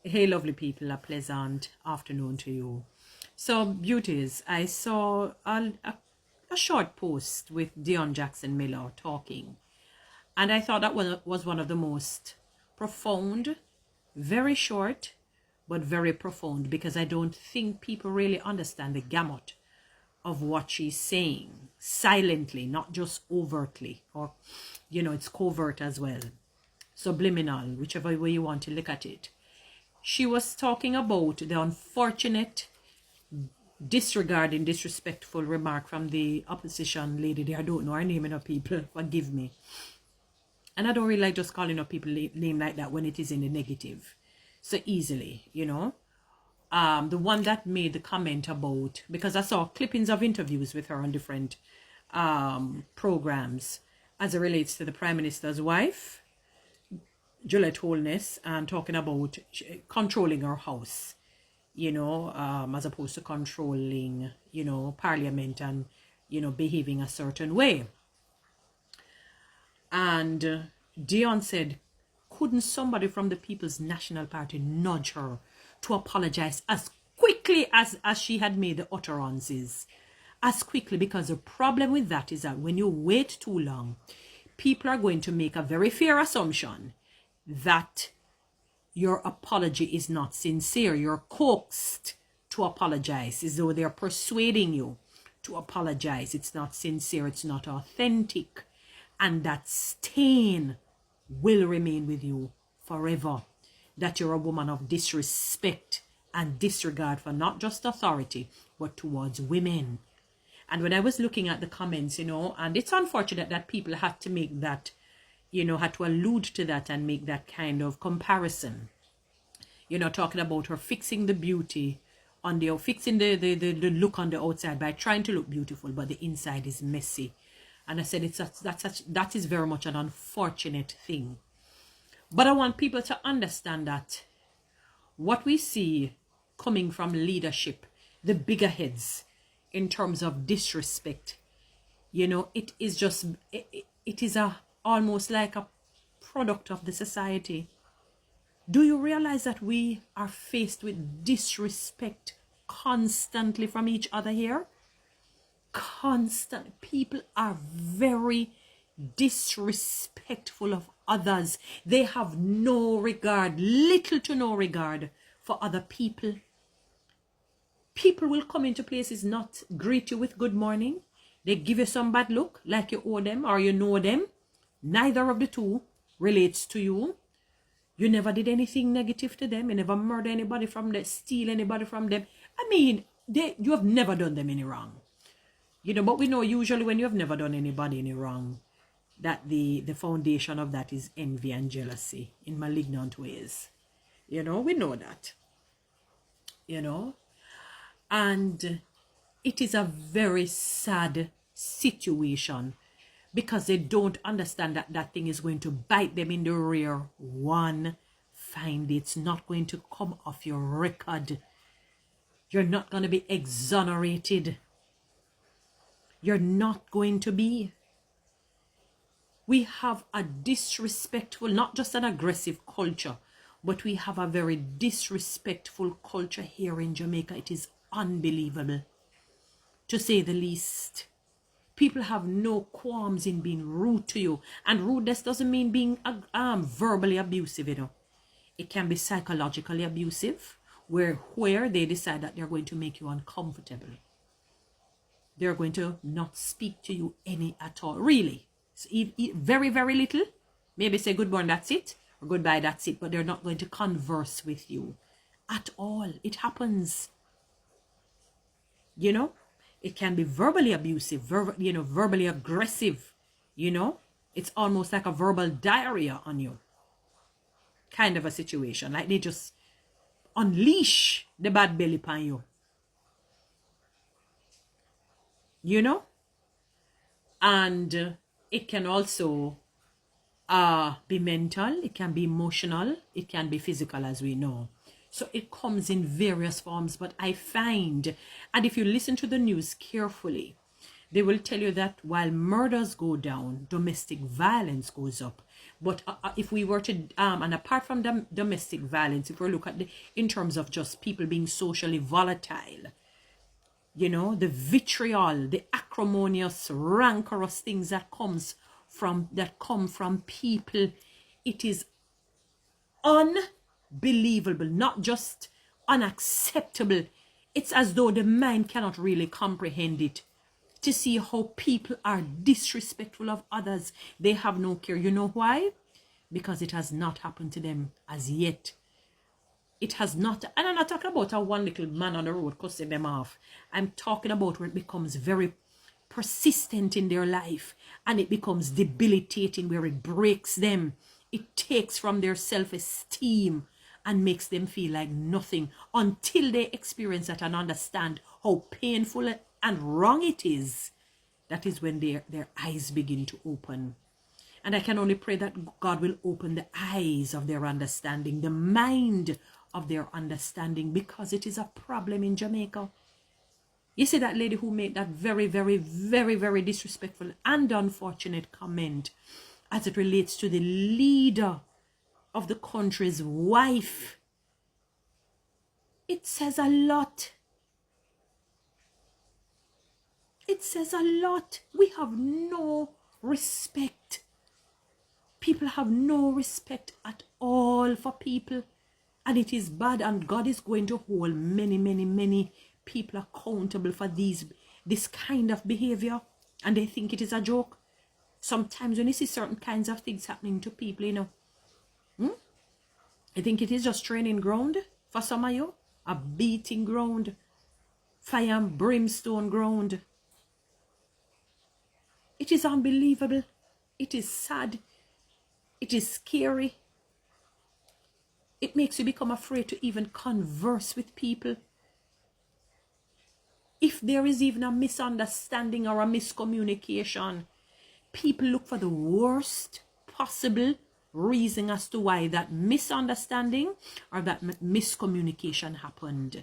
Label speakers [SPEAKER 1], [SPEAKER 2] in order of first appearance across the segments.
[SPEAKER 1] Hey, lovely people, a pleasant afternoon to you. So, beauties, I saw a short post with Dionne Jackson-Miller talking, and I thought that one was one of the most profound, very short, but very profound, because I don't think people really understand the gamut of what she's saying silently, not just overtly, or, it's covert as well, subliminal, whichever way you want to look at it. She was talking about the unfortunate disregarding, disrespectful remark from the opposition lady there. I don't know her name enough, people, forgive me. And I don't really like just calling up people name like that when it is in the negative so easily, the one that made the comment about, because I saw clippings of interviews with her on different programs as it relates to the Prime Minister's wife, Juliet Holness, and talking about controlling her house, as opposed to controlling, Parliament and, behaving a certain way. And Dionne said, couldn't somebody from the People's National Party nudge her to apologize as quickly as she had made the utterances? As quickly, because the problem with that is that when you wait too long, people are going to make a very fair assumption that your apology is not sincere. You're coaxed to apologize, as though they're persuading you to apologize. It's not sincere, it's not authentic. And that stain will remain with you forever. That you're a woman of disrespect and disregard for not just authority, but towards women. And when I was looking at the comments, and it's unfortunate that people had to make that, had to allude to that and make that kind of comparison. Talking about her fixing the beauty on fixing the look on the outside by trying to look beautiful, but the inside is messy. And I said that is very much an unfortunate thing. But I want people to understand that what we see coming from leadership, the bigger heads, in terms of disrespect, it is just, it is almost like a product of the society. Do you realize that we are faced with disrespect constantly from each other here? Constant. People are very disrespectful of others. They have no regard, little to no regard for other people. People will come into places, not greet you with good morning. They give you some bad look, like you owe them or you know them. Neither of the two relates to you. You never did anything negative to them. You never murder anybody from them, steal anybody from them. I mean, you have never done them any wrong. But we know usually when you have never done anybody any wrong, that the foundation of that is envy and jealousy in malignant ways. We know that. And it is a very sad situation because they don't understand that that thing is going to bite them in the rear one fine day. It's not going to come off your record. You're not going to be exonerated. You're not going to be. We have a disrespectful, not just an aggressive culture, but we have a very disrespectful culture here in Jamaica. It is unbelievable, to say the least. People have no qualms in being rude to you. And rudeness doesn't mean being verbally abusive, It can be psychologically abusive, where they decide that they're going to make you uncomfortable. They're going to not speak to you any at all. Really. So very, very little. Maybe say good morning, that's it. Or goodbye, that's it. But they're not going to converse with you at all. It happens. It can be verbally abusive, verbally aggressive. It's almost like a verbal diarrhea on you. Kind of a situation. Like they just unleash the bad belly upon you. And it can also be mental, it can be emotional, it can be physical, as we know. So it comes in various forms, but I find, and if you listen to the news carefully, they will tell you that while murders go down, domestic violence goes up. But if we were to, and apart from domestic violence, if we look at in terms of just people being socially volatile, you know, the vitriol, the acrimonious, rancorous things that come from people, it is unbelievable, not just unacceptable. It's as though the mind cannot really comprehend it. To see how people are disrespectful of others. They have no care. You know why? Because it has not happened to them as yet. It has not. And I'm not talking about a one little man on the road cussing them off. I'm talking about where it becomes very persistent in their life. And it becomes debilitating, where it breaks them. It takes from their self-esteem and makes them feel like nothing, until they experience that and understand how painful and wrong it is. That is when their eyes begin to open. And I can only pray that God will open the eyes of their understanding, the mind of their understanding, because it is a problem in Jamaica. You see that lady who made that very, very, very, very disrespectful and unfortunate comment as it relates to the leader of the country's wife. It says a lot. It says a lot. We have no respect. People have no respect at all for people. And it is bad, and God is going to hold many, many, many people accountable for this kind of behavior. And they think it is a joke. Sometimes when you see certain kinds of things happening to people, you know, I think it is just training ground for some of you. A beating ground. Fire and brimstone ground. It is unbelievable. It is sad. It is scary. It makes you become afraid to even converse with people. If there is even a misunderstanding or a miscommunication, people look for the worst possible reason as to why that misunderstanding or that miscommunication happened.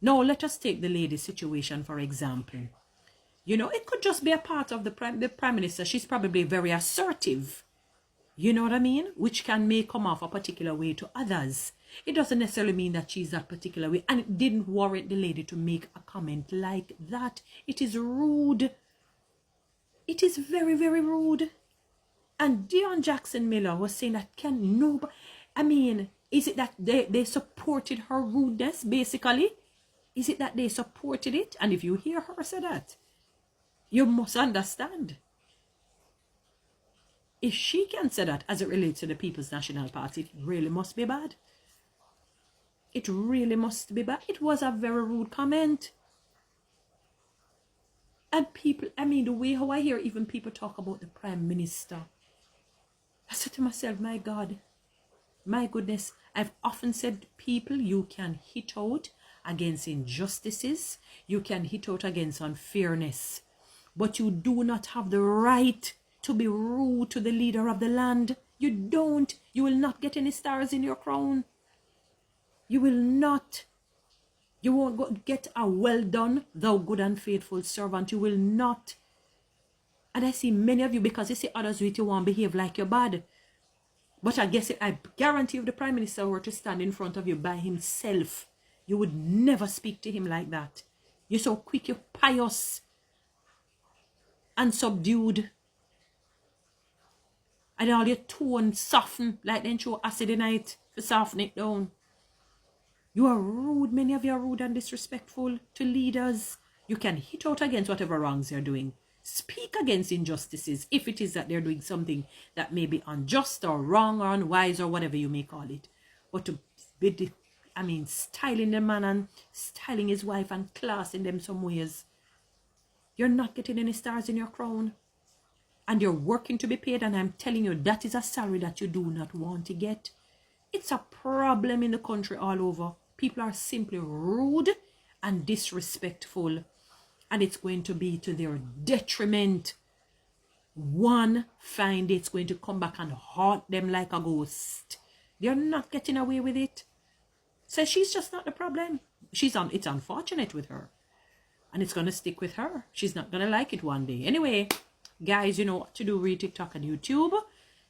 [SPEAKER 1] Now, let us take the lady's situation, for example. You know, it could just be a part of the Prime Minister. She's probably very assertive. You know what I mean? Which can come off a particular way to others. It doesn't necessarily mean that she's that particular way. And it didn't warrant the lady to make a comment like that. It is rude. It is very, very rude. And Dionne Jackson-Miller was saying that is it that they supported her rudeness, basically? Is it that they supported it? And if you hear her say that, you must understand. If she can say that as it relates to the People's National Party, it really must be bad. It really must be bad. It was a very rude comment. And people, the way how I hear even people talk about the Prime Minister, I said to myself, my God, my goodness, I've often said, people, you can hit out against injustices. You can hit out against unfairness. But you do not have the right to be rude to the leader of the land. You don't. You will not get any stars in your crown. You will not. You won't get a well done, thou good and faithful servant. You will not. And I see many of you, because you see others with you won't behave like you're bad. But I guarantee if the Prime Minister were to stand in front of you by himself, you would never speak to him like that. You're so quick, you're pious and subdued. And all your tone soften like then show acid in it to soften it down. You are rude. Many of you are rude and disrespectful to leaders. You can hit out against whatever wrongs they're doing. Speak against injustices if it is that they're doing something that may be unjust or wrong or unwise or whatever you may call it. But to be, styling the man and styling his wife and classing them some ways, you're not getting any stars in your crown. And you're working to be paid, and I'm telling you, that is a salary that you do not want to get. It's a problem in the country all over. People are simply rude and disrespectful, and it's going to be to their detriment. One fine day, it's going to come back and haunt them like a ghost. They're not getting away with it. So she's just not the problem. It's unfortunate with her, and it's going to stick with her. She's not going to like it one day. Anyway, guys, you know what to do. Read TikTok and YouTube.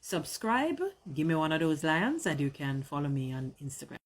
[SPEAKER 1] subscribe, give me one of those lions, and you can follow me on Instagram.